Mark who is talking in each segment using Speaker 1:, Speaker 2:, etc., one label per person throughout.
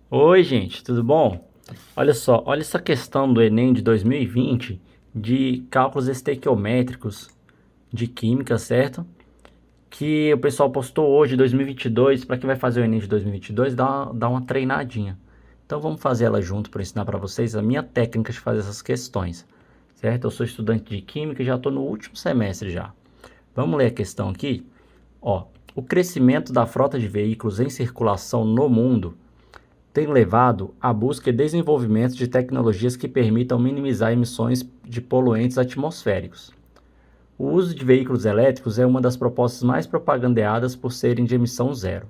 Speaker 1: Oi, gente, tudo bom? Olha só, olha essa questão do Enem de 2020 de cálculos estequiométricos de química, certo? Que o pessoal postou hoje, 2022, para quem vai fazer o Enem de 2022, dá uma treinadinha. Então vamos fazer ela junto para ensinar para vocês a minha técnica de fazer essas questões, certo? Eu sou estudante de química e já estou no último semestre já. Vamos ler a questão aqui? Ó, o crescimento da frota de veículos em circulação no mundo tem levado à busca e desenvolvimento de tecnologias que permitam minimizar emissões de poluentes atmosféricos. O uso de veículos elétricos é uma das propostas mais propagandeadas por serem de emissão zero.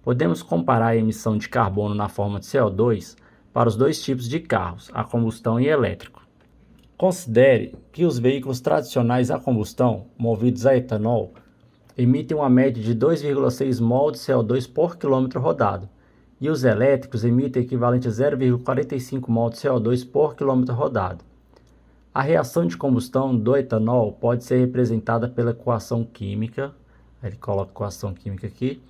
Speaker 1: Podemos comparar a emissão de carbono na forma de CO2 para os dois tipos de carros, a combustão e elétrico. Considere que os veículos tradicionais a combustão, movidos a etanol, emitem uma média de 2,6 mol de CO2 por quilômetro rodado, e os elétricos emitem equivalente a 0,45 mol de CO2 por quilômetro rodado. A reação de combustão do etanol pode ser representada pela equação química, aí ele coloca a equação química aqui,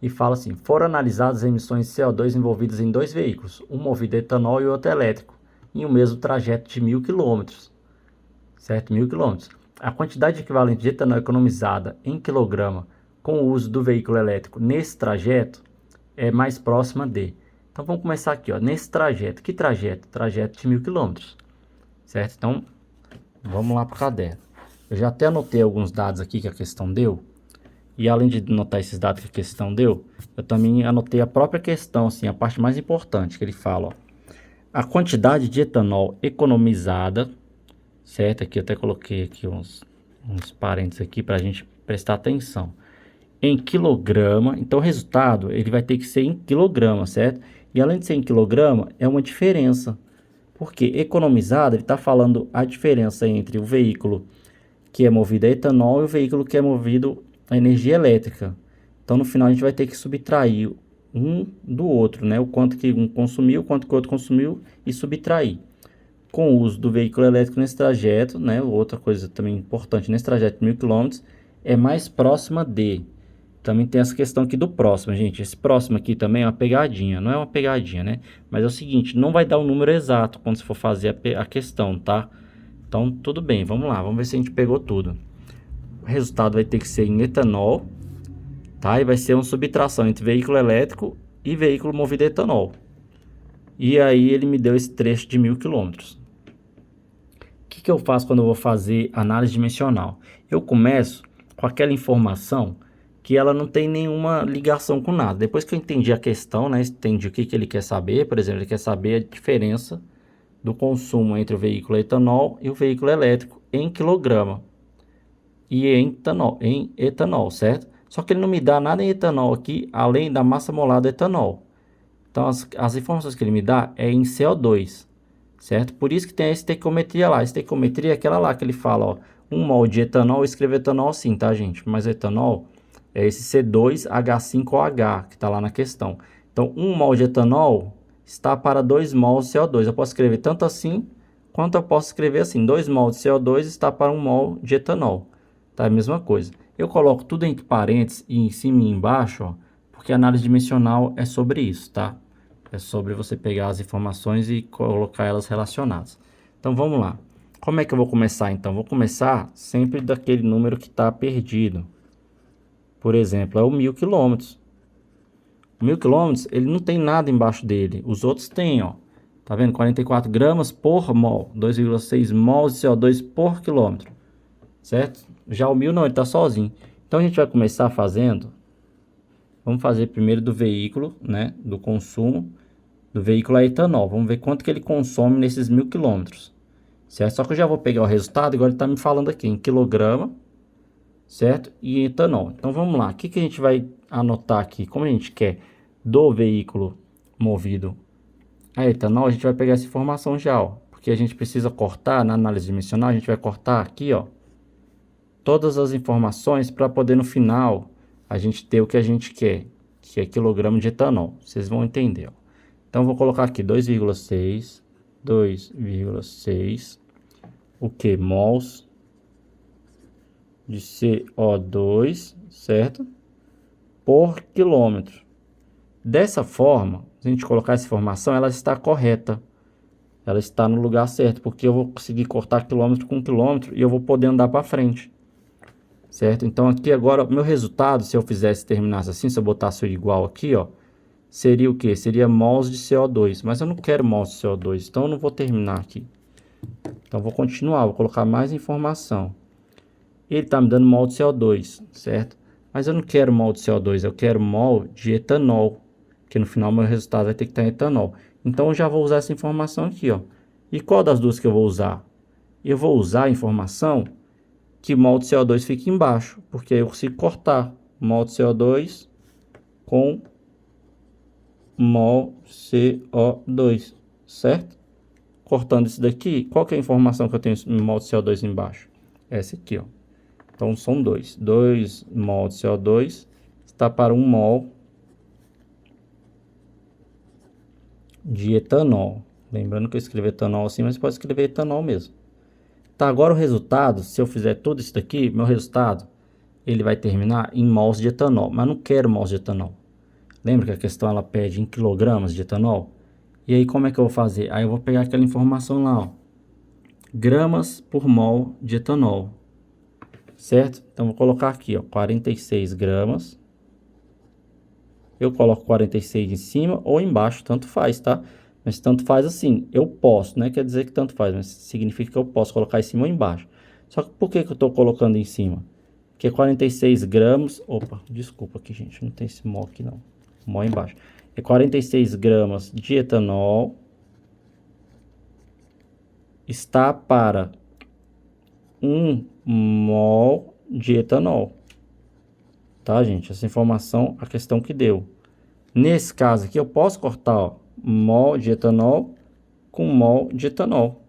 Speaker 1: e fala assim: foram analisadas as emissões de CO2 envolvidas em dois veículos, um movido a etanol e outro elétrico, em um mesmo trajeto de 1.000 km, certo? 1.000 km. A quantidade equivalente de etanol economizada em quilograma com o uso do veículo elétrico nesse trajeto é mais próxima de. Então vamos começar aqui, ó, nesse trajeto. Que trajeto? Trajeto de 1.000 km, certo? Então vamos lá para o caderno. Eu já até anotei alguns dados aqui que a questão deu. E além de anotar esses dados que a questão deu, eu também anotei a própria questão, assim, a parte mais importante que ele fala, ó. A quantidade de etanol economizada, certo? Aqui eu até coloquei aqui uns parênteses aqui para a gente prestar atenção. Em quilograma, então o resultado ele vai ter que ser em quilograma, certo? E além de ser em quilograma, é uma diferença. Porque economizado, ele está falando a diferença entre o veículo que é movido a etanol e o veículo que é movido a energia elétrica. Então no final a gente vai ter que subtrair um do outro, né? O quanto que um consumiu, o quanto que o outro consumiu e subtrair. Com o uso do veículo elétrico nesse trajeto, né? Outra coisa também importante nesse trajeto de 1.000 km é mais próxima de. Também tem essa questão aqui do próximo, gente. Esse próximo aqui também é uma pegadinha. Não é uma pegadinha, né? Mas é o seguinte, não vai dar o número exato quando você for fazer a questão, tá? Então, tudo bem. Vamos lá. Vamos ver se a gente pegou tudo. O resultado vai ter que ser em etanol, tá? E vai ser uma subtração entre veículo elétrico e veículo movido a etanol. E aí ele me deu esse trecho de 1.000 km. O que eu faço quando eu vou fazer análise dimensional? Eu começo com aquela informação que ela não tem nenhuma ligação com nada. Depois que eu entendi a questão, né, entendi o que ele quer saber, por exemplo, ele quer saber a diferença do consumo entre o veículo etanol e o veículo elétrico em quilograma e em etanol, certo? Só que ele não me dá nada em etanol aqui, além da massa molar do etanol. Então, as informações que ele me dá é em CO2, certo? Por isso que tem a estequiometria lá. A estequiometria é aquela lá que ele fala, ó, 1 mol de etanol, eu escrevo etanol assim, tá, gente? Mas etanol é esse C2H5OH que está lá na questão. Então, 1 mol de etanol está para 2 mols de CO2. Eu posso escrever tanto assim, quanto eu posso escrever assim. 2 mols de CO2 está para 1 mol de etanol. Tá? É a mesma coisa. Eu coloco tudo entre parênteses e em cima e embaixo, ó, porque a análise dimensional é sobre isso, tá? É sobre você pegar as informações e colocar elas relacionadas. Então vamos lá. Como é que eu vou começar então? Vou começar sempre daquele número que está perdido. Por exemplo, é o 1.000 km. 1.000 km, ele não tem nada embaixo dele. Os outros têm, ó. Tá vendo? 44 gramas por mol. 2,6 mols de CO2 por quilômetro. Certo? Já o 1.000 não, ele está sozinho. Então a gente vai começar fazendo. Vamos fazer primeiro do veículo, né? Do consumo do veículo a etanol. Vamos ver quanto que ele consome nesses 1.000 quilômetros. Certo? Só que eu já vou pegar o resultado. Agora ele está me falando aqui em quilograma. Certo? E etanol. Então vamos lá. O que a gente vai anotar aqui? Como a gente quer do veículo movido a etanol, a gente vai pegar essa informação já, ó. Porque a gente precisa cortar na análise dimensional. A gente vai cortar aqui, ó, todas as informações para poder no final a gente ter o que a gente quer, que é quilograma de etanol. Vocês vão entender, ó. Então vou colocar aqui 2,6 o que? Mols de CO2, certo? Por quilômetro. Dessa forma, se a gente colocar essa informação, ela está correta. Ela está no lugar certo, porque eu vou conseguir cortar quilômetro com quilômetro e eu vou poder andar para frente. Certo? Então aqui agora, meu resultado, se eu fizesse, terminasse assim, se eu botasse o igual aqui, ó, seria o que? Seria mols de CO2, mas eu não quero mols de CO2, então eu não vou terminar aqui. Então eu vou continuar, vou colocar mais informação. Ele está me dando mol de CO2, certo? Mas eu não quero mol de CO2, eu quero mol de etanol, que no final meu resultado vai ter que estar em etanol. Então eu já vou usar essa informação aqui, ó. E qual das duas que eu vou usar? Eu vou usar a informação que mol de CO2 fica embaixo, porque aí eu consigo cortar mol de CO2 com mol CO2, certo? Cortando isso daqui, qual que é a informação que eu tenho no mol de CO2 embaixo? Essa aqui, ó. Então são 2 mol de CO2 está para 1 mol de etanol. Lembrando que eu escrevi etanol assim, mas pode escrever etanol mesmo. Tá, agora o resultado, se eu fizer tudo isso daqui, meu resultado, ele vai terminar em mols de etanol, mas não quero mols de etanol. Lembra que a questão ela pede em quilogramas de etanol? E aí como é que eu vou fazer? Aí eu vou pegar aquela informação lá, ó. Gramas por mol de etanol. Certo? Então vou colocar aqui, ó, 46 gramas. Eu coloco 46 em cima ou embaixo, tanto faz, tá? Mas tanto faz assim, eu posso, não quer dizer que tanto faz, mas significa que eu posso colocar em cima ou embaixo. Só que por que que eu estou colocando em cima? Porque 46 gramas, opa, desculpa aqui, gente, não tem esse mol aqui não, mol embaixo. É 46 gramas de etanol está para 1 mol de etanol. Tá, gente? Essa informação, a questão que deu. Nesse caso aqui, eu posso cortar, ó, mol de etanol com mol de etanol.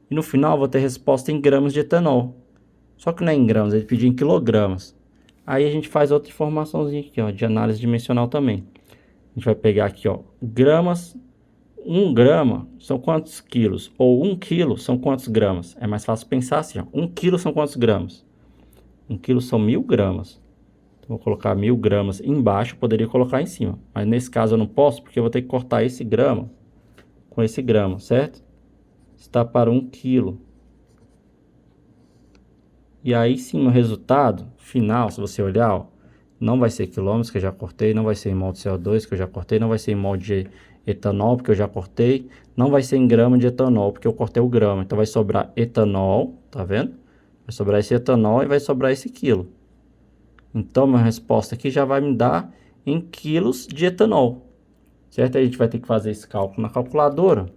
Speaker 1: E no final, eu vou ter resposta em gramas de etanol. Só que não é em gramas, ele pediu em quilogramas. Aí a gente faz outra informaçãozinha aqui, ó, de análise dimensional também. A gente vai pegar aqui, ó, gramas. 1 grama são quantos quilos? Ou 1 quilo são quantos gramas? É mais fácil pensar assim, ó. 1 quilo são quantos gramas? 1 quilo são 1000 gramas. Vou colocar 1000 gramas embaixo, poderia colocar em cima. Mas nesse caso eu não posso, porque eu vou ter que cortar esse grama com esse grama, certo? Está para 1 quilo. E aí sim, o resultado final, se você olhar, ó, não vai ser quilômetros, que eu já cortei. Não vai ser em mol de CO2, que eu já cortei. Não vai ser em mol de etanol, porque eu já cortei. Não vai ser em grama de etanol, porque eu cortei o grama. Então vai sobrar etanol, tá vendo? Vai sobrar esse etanol e vai sobrar esse quilo. Então, minha resposta aqui já vai me dar em quilos de etanol. Certo? Aí a gente vai ter que fazer esse cálculo na calculadora.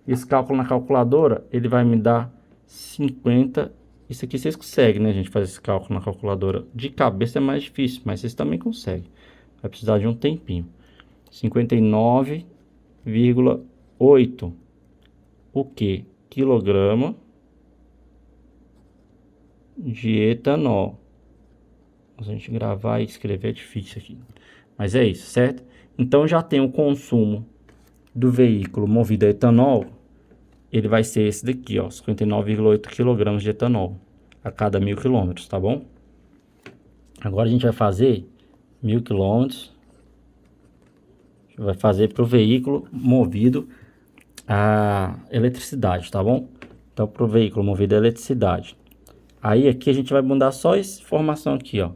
Speaker 1: Esse cálculo na calculadora, ele vai me dar 50. Isso aqui vocês conseguem, né, gente? Fazer esse cálculo na calculadora. De cabeça é mais difícil, mas vocês também conseguem. Vai precisar de um tempinho. 59,8. O que? Quilograma de etanol. A gente gravar e escrever é difícil aqui. Mas é isso, certo? Então já tem o consumo do veículo movido a etanol. Ele vai ser esse daqui, ó. 59,8 kg de etanol a cada 1000 km, tá bom? Agora a gente vai fazer 1000 km. Vai fazer para o veículo movido a eletricidade, tá bom? Então, para o veículo movido a eletricidade. Aí aqui a gente vai mudar só essa informação aqui, ó.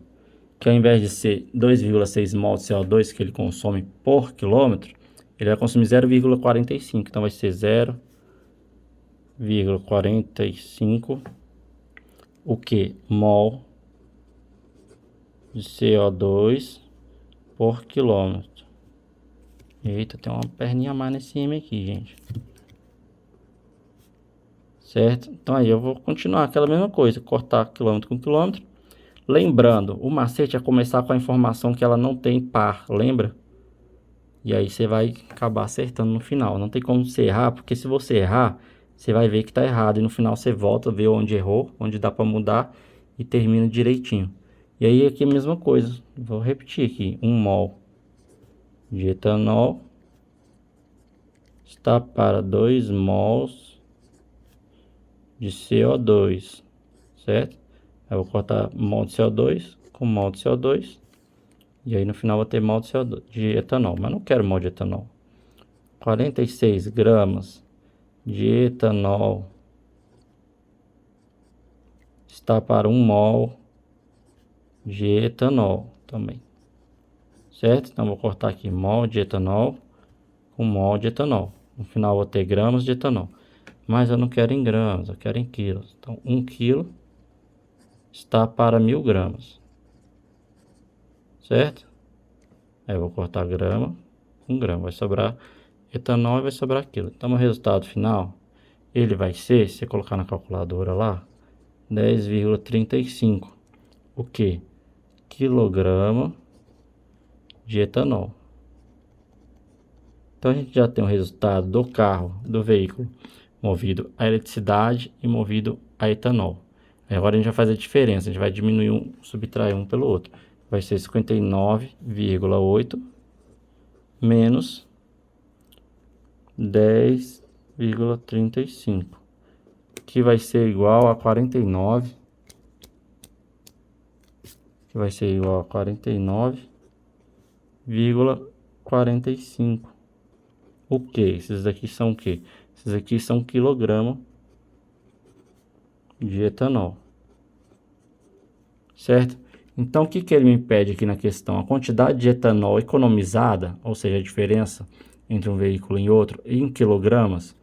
Speaker 1: Que ao invés de ser 2,6 mol de CO2 que ele consome por quilômetro, ele vai consumir 0,45. Então vai ser 0,45 o que? Mol de CO2 por quilômetro. Eita, tem uma perninha a mais nesse M aqui, gente. Certo? Então aí eu vou continuar aquela mesma coisa, cortar quilômetro com quilômetro. Lembrando, o macete é começar com a informação que ela não tem par, lembra? E aí você vai acabar acertando no final. Não tem como você errar, porque se você errar, você vai ver que tá errado. E no final você volta, vê onde errou, onde dá para mudar e termina direitinho. E aí aqui a mesma coisa. Vou repetir aqui. 1 mol de etanol está para 2 mols de CO2, certo? Eu vou cortar mol de CO2 com mol de CO2. E aí no final vou ter mol de CO2, de etanol. Mas não quero mol de etanol. 46 gramas de etanol está para 1 mol de etanol também, certo? Então, vou cortar aqui mol de etanol com mol de etanol. No final, vou ter gramas de etanol. Mas eu não quero em gramas, eu quero em quilos. Então, 1 quilo está para 1000 gramas, certo? Aí, eu vou cortar grama com grama. Vai sobrar etanol e vai sobrar quilo. Então, o resultado final, ele vai ser, se você colocar na calculadora lá, 10,35. O que? Quilograma de etanol. Então a gente já tem o resultado do carro, do veículo movido a eletricidade e movido a etanol. Agora a gente vai fazer a diferença, a gente vai diminuir um, subtrair um pelo outro. Vai ser 59,8 menos 10,35, que vai ser igual a 49, que vai ser igual a 49,45. O que? Esses daqui são o que? Esses aqui são quilograma de etanol, certo? Então, o que que ele me pede aqui na questão? A quantidade de etanol economizada, ou seja, a diferença entre um veículo e outro, em quilogramas,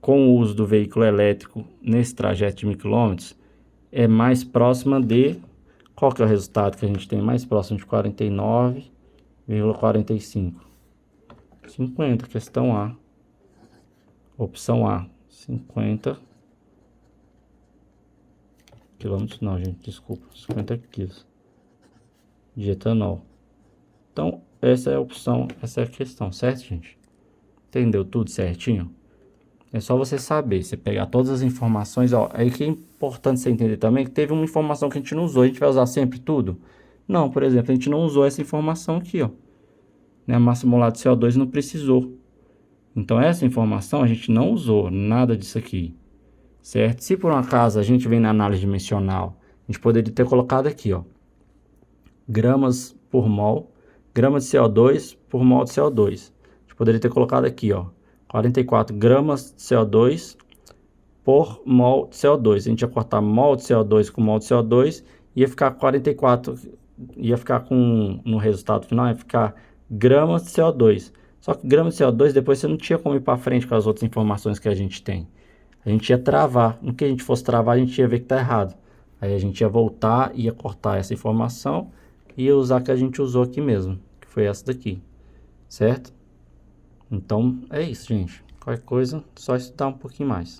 Speaker 1: com o uso do veículo elétrico nesse trajeto de 1000 km, é mais próxima de... Qual que é o resultado que a gente tem mais próximo de 49,45? 50, questão A. Opção A, 50 quilômetros, não, gente, desculpa, 50 quilos de etanol. Então, essa é a opção, essa é a questão, certo, gente? Entendeu tudo certinho? É só você saber, você pegar todas as informações, ó. Aí que é importante você entender também que teve uma informação que a gente não usou, a gente vai usar sempre tudo? Não, por exemplo, a gente não usou essa informação aqui, ó. Né? A massa molar de CO2 não precisou. Então, essa informação a gente não usou, nada disso aqui, certo? Se por um acaso a gente vem na análise dimensional, a gente poderia ter colocado aqui, ó, gramas por mol, gramas de CO2 por mol de CO2. A gente poderia ter colocado aqui, ó, 44 gramas de CO2 por mol de CO2. A gente ia cortar mol de CO2 com mol de CO2, ia ficar 44, ia ficar com, no resultado final, ia ficar gramas de CO2. Só que grama de CO2, depois você não tinha como ir para frente com as outras informações que a gente tem. A gente ia travar. No que a gente fosse travar, a gente ia ver que está errado. Aí a gente ia voltar, ia cortar essa informação e ia usar a que a gente usou aqui mesmo, que foi essa daqui, certo? Então, é isso, gente. Qualquer coisa, só estudar um pouquinho mais.